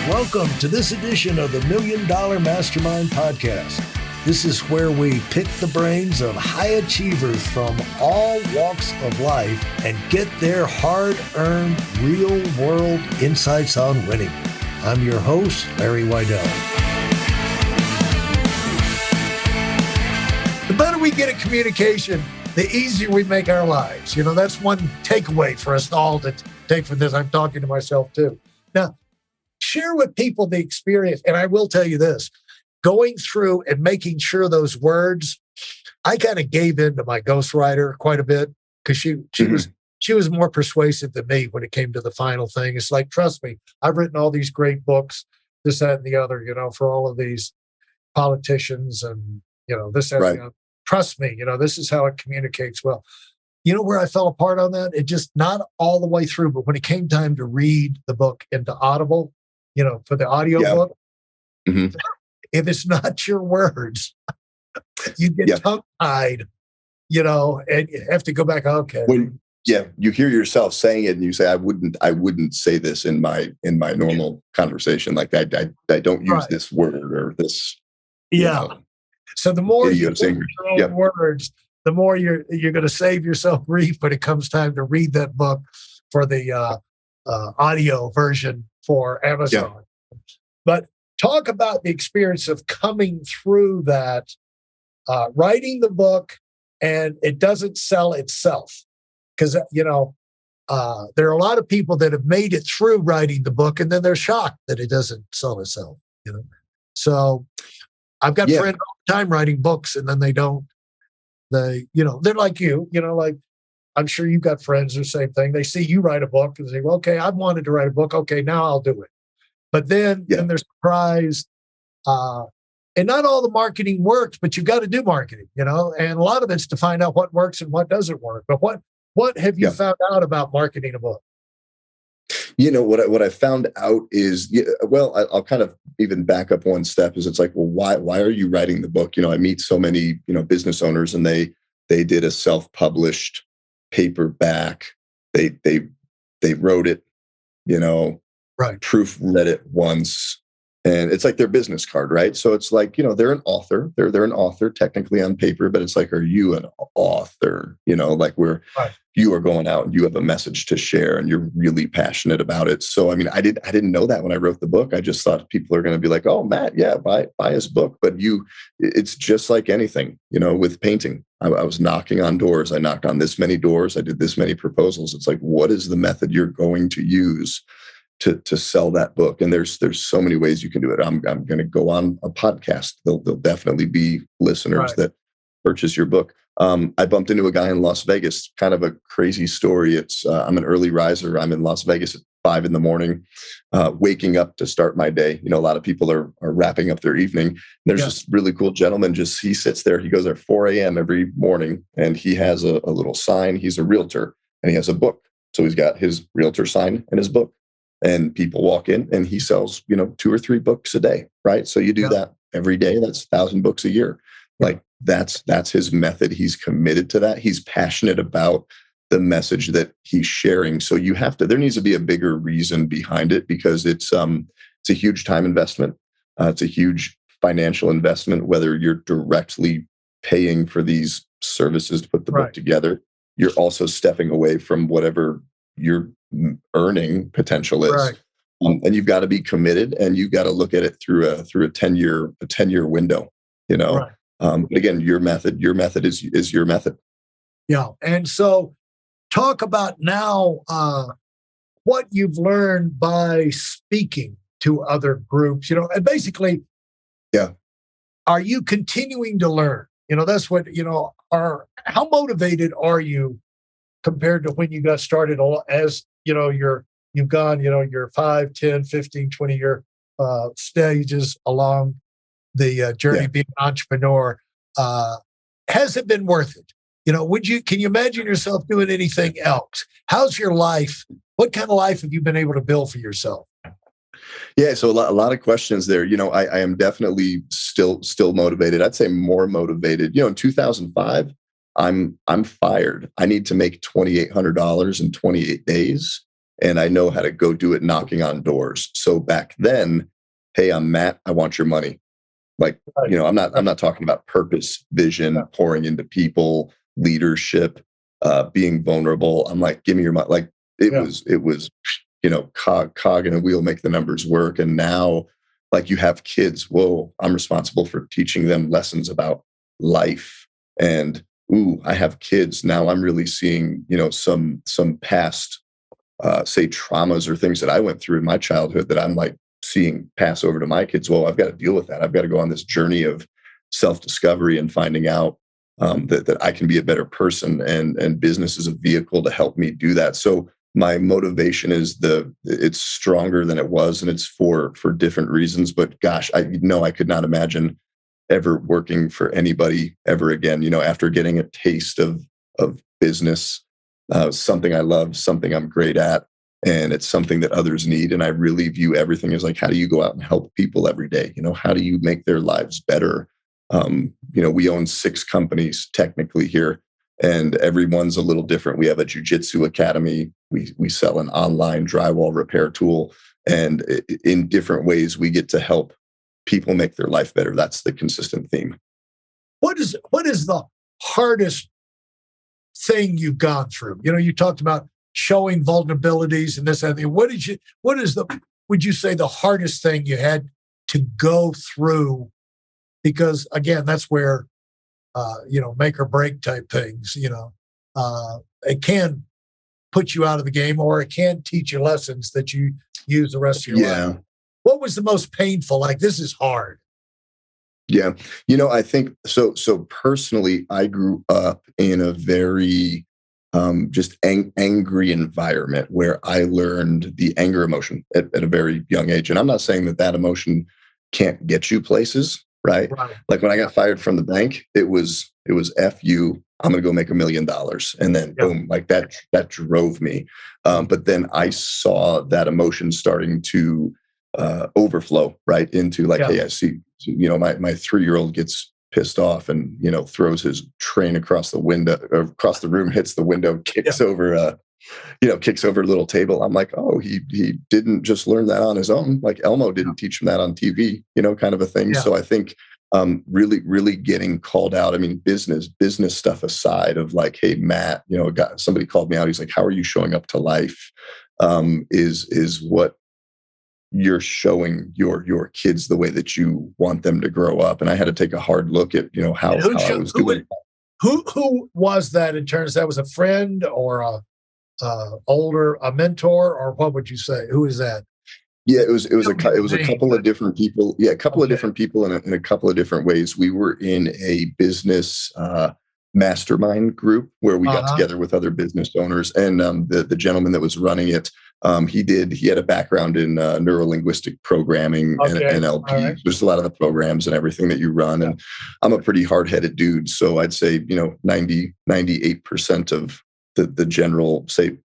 Welcome to this edition of the Million Dollar Mastermind podcast. This is where we pick the brains of high achievers from all walks of life and get their hard-earned, real-world insights on winning. I'm your host, Larry Weidel. The better we get at communication, the easier we make our lives. You know, that's one takeaway for us all to take from this. I'm talking to myself too. Now, share with people the experience. And I will tell you this, going through and making sure those words, I kind of gave in to my ghostwriter quite a bit because she was more persuasive than me when it came to the final thing. It's like, trust me, I've written all these great books, this, that, and the other, you know, for all of these politicians and, you know, this, that, and the other. Trust me, you know, this is how it communicates well. You know where I fell apart on that? It just not all the way through, but when it came time to read the book into Audible, you know, for the audio book, if it's not your words, you get tongue-tied, you know, and you have to go back. Okay. When you hear yourself saying it and you say, I wouldn't say this in my normal conversation. Like I don't use this word or this. Yeah. You know, so the more you use your own words, the more you're going to save yourself grief when it comes time to read that book for the audio version for Amazon. Yeah. But talk about the experience of coming through that, writing the book, and it doesn't sell itself. Because, you know, there are a lot of people that have made it through writing the book, and then they're shocked that it doesn't sell itself, you know. So I've got friends all the time writing books, and then they don't. You know, they're like you know, like I'm sure you've got friends the same thing. They see you write a book and say, well, okay, I've wanted to write a book. Okay, now I'll do it. But then they're surprised. And not all the marketing works, but you've got to do marketing, you know, and a lot of it's to find out what works and what doesn't work. But what have you found out about marketing a book? You know, what I found out is, I'll kind of even back up one step is it's like, well, why are you writing the book? You know, I meet so many, you know, business owners and they did a self-published paperback. They wrote it, you know, proofread it once. And it's like their business card, right? So it's like, you know, they're an author. They're an author technically on paper, but it's like, are you an author? You know, like you are going out and you have a message to share and you're really passionate about it. So, I mean, I didn't know that when I wrote the book. I just thought people are going to be like, oh, Matt, buy his book. But it's just like anything, you know, with painting. I was knocking on doors. I knocked on this many doors. I did this many proposals. It's like, what is the method you're going to use to sell that book? And there's so many ways you can do it. I'm going to go on a podcast. There'll definitely be listeners that purchase your book. I bumped into a guy in Las Vegas, kind of a crazy story. It's I'm an early riser. I'm in Las Vegas at 5 a.m, waking up to start my day. You know, a lot of people are wrapping up their evening. There's this really cool gentleman, he sits there. He goes there 4 a.m. every morning and he has a little sign. He's a realtor and he has a book. So he's got his realtor sign and his book. And people walk in and he sells, you know, 2 or 3 books a day, right? So you do that every day. That's 1,000 books a year. Like that's his method. He's committed to that. He's passionate about the message that he's sharing. So there needs to be a bigger reason behind it because it's a huge time investment. It's a huge financial investment, whether you're directly paying for these services to put the book together. You're also stepping away from whatever your earning potential is, and you've got to be committed, and you've got to look at it through a 10-year window. You know, but again, your method is your method. Yeah, and so talk about now what you've learned by speaking to other groups. You know, and basically, are you continuing to learn? You know, that's what how motivated are you compared to when you got started, as you know, you've gone, you know, your 5, 10, 15, 20 year stages along the journey being an entrepreneur. Has it been worth it? You know, can you imagine yourself doing anything else? How's your life? What kind of life have you been able to build for yourself? Yeah, so a lot of questions there. You know, I am definitely still motivated. I'd say more motivated. You know, in 2005, I'm fired. I need to make $2,800 in 28 days. and I know how to go do it knocking on doors. So back then, hey, I'm Matt, I want your money. Like, I'm not talking about purpose, vision, pouring into people, leadership, being vulnerable. I'm like, give me your money. Like it was, cog in a wheel, make the numbers work. And now, like, you have kids. Whoa, I'm responsible for teaching them lessons about life. And I have kids. Now I'm really seeing, some past, say, traumas or things that I went through in my childhood that I'm like seeing pass over to my kids. Well, I've got to deal with that. I've got to go on this journey of self-discovery and finding out that I can be a better person, and business is a vehicle to help me do that. So my motivation is it's stronger than it was, and it's for different reasons. But gosh, I could not imagine ever working for anybody ever again. After getting a taste of business, something I love, something I'm great at, and it's something that others need. And I really view everything as like, how do you go out and help people every day? How do you make their lives better? We own 6 companies technically here, and everyone's a little different. We have a jiu-jitsu academy. We sell an online drywall repair tool, and in different ways, we get to help people make their life better. That's the consistent theme. What is the hardest thing you've gone through? You talked about showing vulnerabilities and this and that. Would you say the hardest thing you had to go through? Because again, that's where, make or break type things, it can put you out of the game, or it can teach you lessons that you use the rest of your life. What was the most painful? Like, this is hard. Yeah. I think so personally, I grew up in a very just angry environment where I learned the anger emotion at a very young age. And I'm not saying that emotion can't get you places, right? Like when I got fired from the bank, it was F you, I'm going to go make $1 million. And then boom, like that drove me. But then I saw that emotion starting to overflow right into like, hey, I see, my 3-year-old gets pissed off and, throws his train across the window or across the room, hits the window, kicks over a little table. I'm like, oh, he didn't just learn that on his own. Like Elmo didn't teach him that on TV, kind of a thing. Yeah. So I think really, really getting called out. I mean, business stuff aside of like, hey, Matt, somebody called me out. He's like, how are you showing up to life? Is what you're showing your kids the way that you want them to grow up. And I had to take a hard look at, how I was doing. Who was that in terms? That was a friend or a mentor, or what would you say? Who is that? Yeah, it was a couple of different people. Yeah, a couple of different people in a couple of different ways. We were in a business mastermind group where we got together with other business owners, and the gentleman that was running it, he had a background in neuro-linguistic programming and NLP. Right. There's a lot of the programs and everything that you run, and I'm a pretty hard-headed dude, so I'd say 98% of the general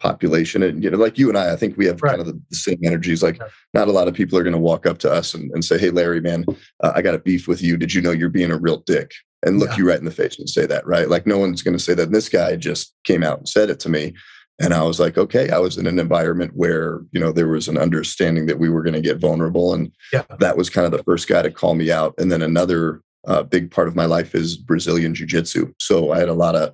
population, and like you and I think we have kind of the same energies. Like not a lot of people are going to walk up to us and say, hey, Larry, man, I got a beef with you. Did you know you're being a real dick? And look you right in the face and say that, right? Like no one's going to say that. And this guy just came out and said it to me. And I was like, okay, I was in an environment where, there was an understanding that we were going to get vulnerable. And that was kind of the first guy to call me out. And then another big part of my life is Brazilian jiu-jitsu. So I had a lot of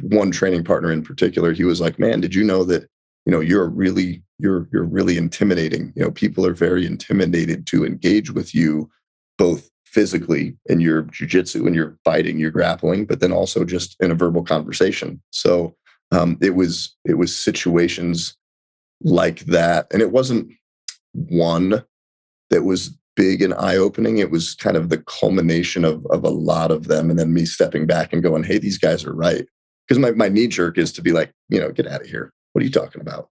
one training partner in particular. He was like, man, did you know that, you're really intimidating. People are very intimidated to engage with you, both physically in your jiu-jitsu and your fighting, your grappling, but then also just in a verbal conversation. So it was situations like that. And it wasn't one that was big and eye-opening. It was kind of the culmination of a lot of them. And then me stepping back and going, hey, these guys are right. Because my knee jerk is to be like, get out of here. What are you talking about?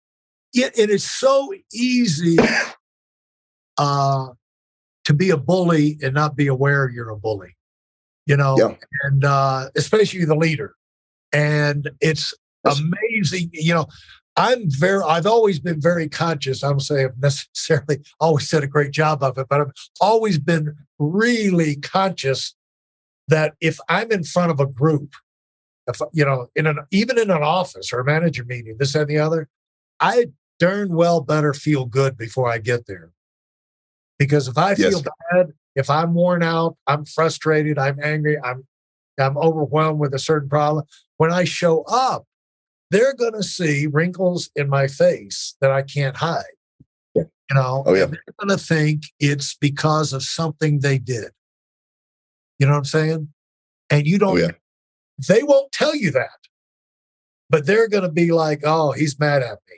Yeah, and it's so easy to be a bully and not be aware you're a bully, and especially the leader. And it's amazing, I've always been very conscious. I don't say I've necessarily always did a great job of it, but I've always been really conscious that if I'm in front of a group, if even in an office or a manager meeting, this and the other, I darn well better feel good before I get there. Because if I feel bad, if I'm worn out, I'm frustrated, I'm angry, I'm overwhelmed with a certain problem, when I show up, they're going to see wrinkles in my face that I can't hide. Yeah. And they're going to think it's because of something they did. You know what I'm saying? And you don't, they won't tell you that, but they're going to be like, oh, he's mad at me.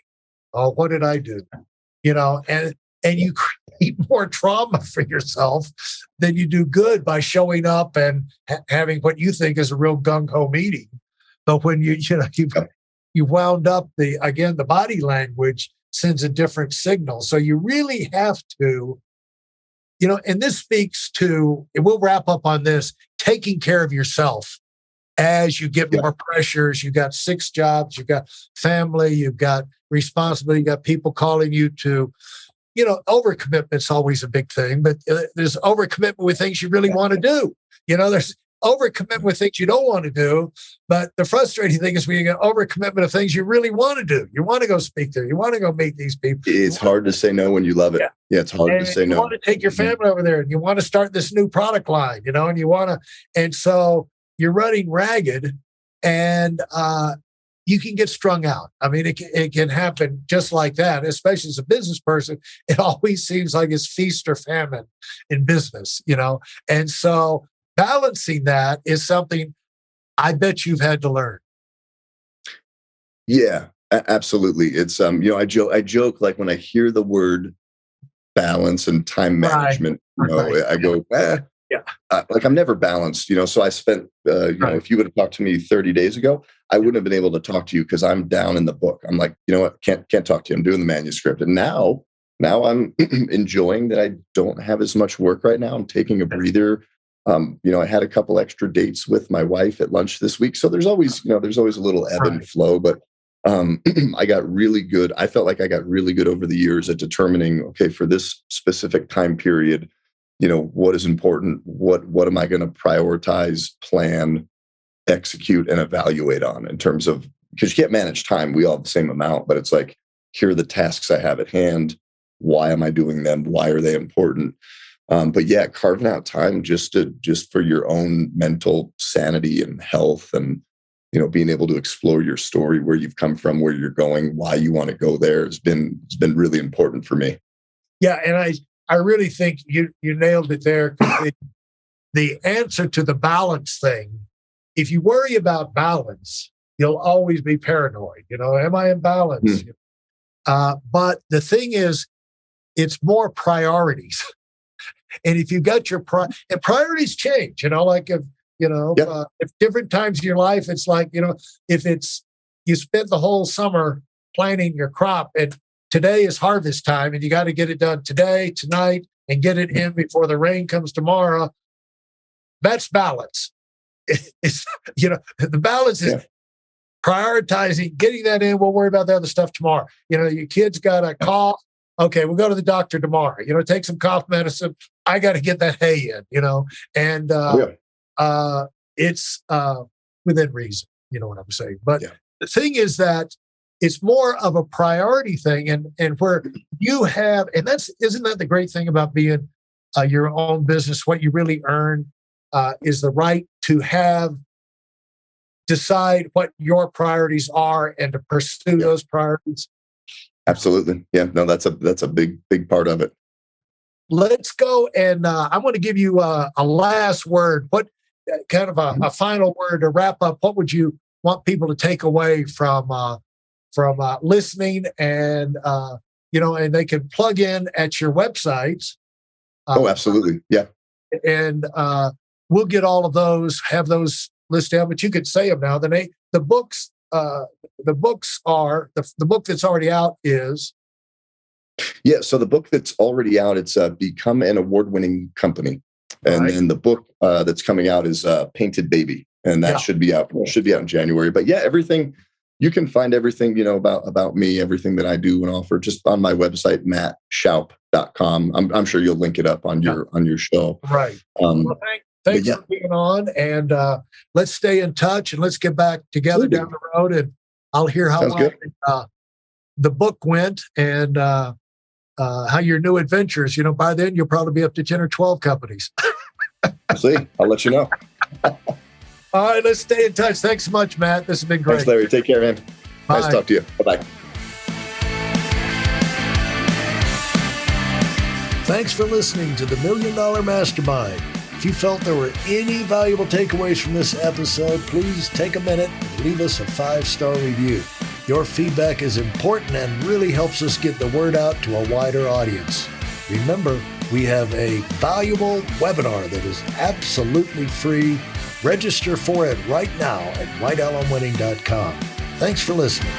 Oh, what did I do? And you create more trauma for yourself than you do good by showing up and having what you think is a real gung-ho meeting. But when you wound up the body language sends a different signal. So you really have to, and this speaks to, and we'll wrap up on this, taking care of yourself as you get more pressures. You got 6 jobs, you got family, you've got responsibility, you got people calling you to, overcommitment's always a big thing, but there's overcommitment with things you really want to do. There's overcommitment with things you don't want to do. But the frustrating thing is when you get overcommitment of things you really want to do. You want to go speak there. You want to go meet these people. It's hard to say no when you love it. Yeah, it's hard to say no. You want to take your family over there and you want to start this new product line, and you want to, and so you're running ragged and you can get strung out. I mean, it can happen just like that, especially as a business person. It always seems like it's feast or famine in business, and so balancing that is something I bet you've had to learn. Yeah, absolutely. It's I joke like when I hear the word balance and time management, I go, like I'm never balanced, so I spent, if you would have talked to me 30 days ago, I wouldn't have been able to talk to you because I'm down in the book. I'm like, you know what, can't talk to you. I'm doing the manuscript. And now I'm enjoying that I don't have as much work right now. I'm taking a breather. I had a couple extra dates with my wife at lunch this week. So there's always a little ebb and flow, but I got really good. I felt like I got really good over the years at determining, okay, for this specific time period, what is important? What am I going to prioritize, plan, execute, and evaluate on in terms of, because you can't manage time. We all have the same amount, but it's like, here are the tasks I have at hand. Why am I doing them? Why are they important? But yeah, carving out time just for your own mental sanity and health, and being able to explore your story, where you've come from, where you're going, why you want to go there, has been really important for me. Yeah, and I really think you nailed it there. The answer to the balance thing, if you worry about balance, you'll always be paranoid. Am I in balance? But the thing is, it's more priorities. And if you got your and priorities change, like if different times in your life, it's like, if it's, you spent the whole summer planning your crop and today is harvest time and you got to get it done today, tonight, and get it in before the rain comes tomorrow. That's balance. It's, the balance is prioritizing, getting that in. We'll worry about the other stuff tomorrow. Your kid's got a cough. Okay, we'll go to the doctor tomorrow. Take some cough medicine. I got to get that hay in, and it's within reason. You know what I'm saying? But the thing is that it's more of a priority thing, and where you have, and isn't that the great thing about being your own business? What you really earn is the right to decide what your priorities are and to pursue those priorities. Absolutely. Yeah, no, that's a big part of it. Let's go. And I want to give you a last word. What kind of a final word to wrap up? What would you want people to take away from listening? And, and they can plug in at your websites. Absolutely. Yeah. And we'll get all of those, have those listed out, but you could say them now. The books are the book that's already out is. Yeah. So the book that's already out, it's Become an Award-Winning Company. And then the book that's coming out is Painted Baby. And that should be out in January. But yeah, everything, you can find everything, about me, everything that I do and offer just on my website, mattshoup.com. I'm sure you'll link it up on your show. Right. Well, thanks for being on, and let's stay in touch and let's get back together down the road, and I'll hear how the book went and how your new adventures. By then you'll probably be up to 10 or 12 companies. See, I'll let you know. All right, let's stay in touch. Thanks so much, Matt. This has been great. Thanks, Larry. Take care, man. Bye. Nice to talk to you. Bye-bye. Thanks for listening to the Million Dollar Mastermind. If you felt there were any valuable takeaways from this episode, please take a minute and leave us a 5-star review. Your feedback is important and really helps us get the word out to a wider audience. Remember, we have a valuable webinar that is absolutely free. Register for it right now at weidelonwinning.com. Thanks for listening.